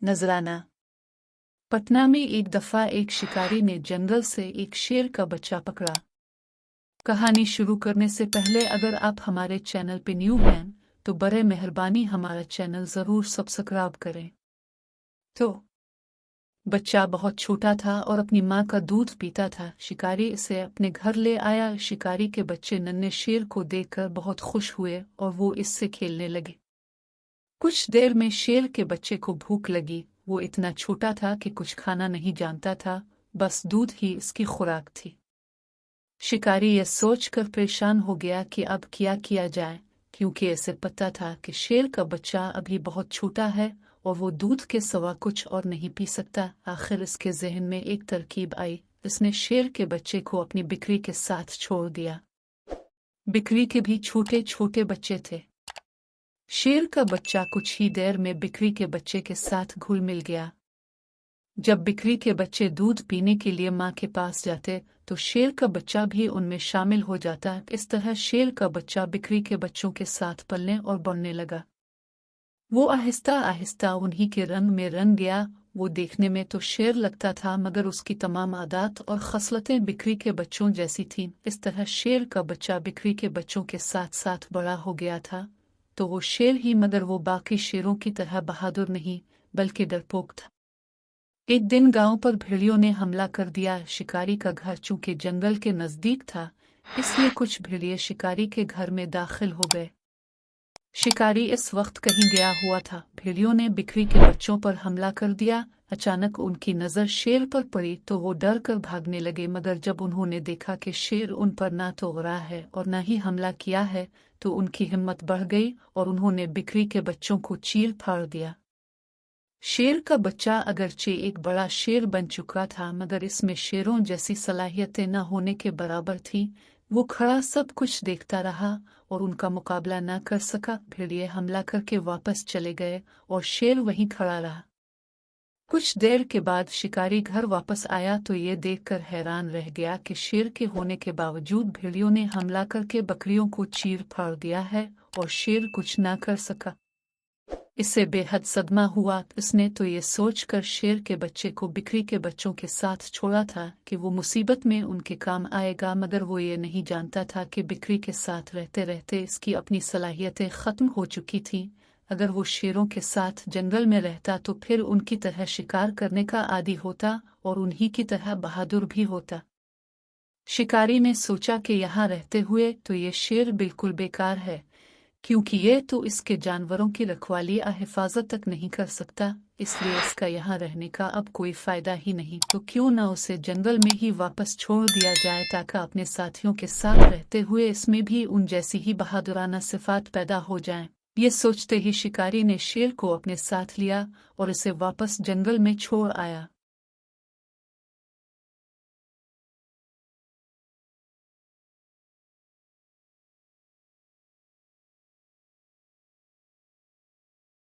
नजराना। पटना में एक दफा एक शिकारी ने जंगल से एक शेर का बच्चा पकड़ा। कहानी शुरू करने से पहले अगर आप हमारे चैनल पे न्यू हैं तो बड़े मेहरबानी हमारा चैनल जरूर सब्सक्राइब करें। तो बच्चा बहुत छोटा था और अपनी माँ का दूध पीता था। शिकारी इसे अपने घर ले आया। शिकारी के बच्चे नन्हे शेर को देखकर बहुत खुश हुए और वो इससे खेलने लगे। कुछ देर में शेर के बच्चे को भूख लगी। वो इतना छोटा था कि कुछ खाना नहीं जानता था, बस दूध ही इसकी खुराक थी। शिकारी यह सोचकर परेशान हो गया कि अब क्या किया जाए, क्योंकि इसे पता था कि शेर का बच्चा अभी बहुत छोटा है और वो दूध के सिवा कुछ और नहीं पी सकता। आखिर इसके जहन में एक तरकीब आई। इसने शेर के बच्चे को अपनी बिक्री के साथ छोड़ दिया। बिक्री के भी छोटे छोटे बच्चे थे। शेर का बच्चा कुछ ही देर में बिक्री के बच्चे के साथ घुल मिल गया। जब बिक्री के बच्चे दूध पीने के लिए माँ के पास जाते तो शेर का बच्चा भी उनमें शामिल हो जाता। इस तरह शेर का बच्चा बिक्री के बच्चों के साथ पलने और बढ़ने लगा। वो आहिस्ता आहिस्ता उन्हीं के रंग में रंग गया। वो देखने में तो शेर लगता था, मगर उसकी तमाम आदत और खसलतें बिक्री के बच्चों जैसी थीं। इस तरह शेर का बच्चा बिक्री के बच्चों के साथ साथ बड़ा हो गया था। तो वो शेर ही, मगर वो बाकी शेरों की तरह बहादुर नहीं बल्कि डरपोक था। एक दिन गांव पर भेड़ियों ने हमला कर दिया। शिकारी का घर चूंकि जंगल के नजदीक था, इसलिए कुछ भेड़िए शिकारी के घर में दाखिल हो गए। शिकारी इस वक्त कहीं गया हुआ था। भेड़ियों ने बिक्री के बच्चों पर हमला कर दिया। अचानक उनकी नजर शेर पर पड़ी तो वो डर कर भागने लगे, मगर जब उन्होंने देखा कि शेर उन पर ना तो उड़ा है और ना ही हमला किया है तो उनकी हिम्मत बढ़ गई और उन्होंने बिक्री के बच्चों को चीर फाड़ दिया। शेर का बच्चा अगरचे एक बड़ा शेर बन चुका था, मगर इसमें शेरों जैसी सलाहियतें न होने के बराबर थी। वो खड़ा सब कुछ देखता रहा और उनका मुकाबला न कर सका। भेड़िए हमला करके वापस चले गए और शेर वहीं खड़ा रहा। कुछ देर के बाद शिकारी घर वापस आया तो ये देखकर हैरान रह गया कि शेर के होने के बावजूद भेड़ियों ने हमला करके बकरियों को चीर फाड़ दिया है और शेर कुछ ना कर सका। इससे बेहद सदमा हुआ। इसने तो ये सोचकर शेर के बच्चे को बिक्री के बच्चों के साथ छोड़ा था कि वो मुसीबत में उनके काम आएगा, मगर वो ये नहीं जानता था कि बिक्री के साथ रहते रहते इसकी अपनी सलाहियतें खत्म हो चुकी थीं। अगर वो शेरों के साथ जंगल में रहता तो फिर उनकी तरह शिकार करने का आदी होता और उन्हीं की तरह बहादुर भी होता। शिकारी ने सोचा कि यहाँ रहते हुए तो ये शेर बिल्कुल बेकार है, क्योंकि ये तो इसके जानवरों की रखवाली या हिफाजत तक नहीं कर सकता, इसलिए इसका यहाँ रहने का अब कोई फायदा ही नहीं। तो क्यों न उसे जंगल में ही वापस छोड़ दिया जाए, ताकि अपने साथियों के साथ रहते हुए इसमें भी उन जैसी ही बहादुराना सिफात पैदा हो जाएं। ये सोचते ही शिकारी ने शेर को अपने साथ लिया और इसे वापस जंगल में छोड़ आया।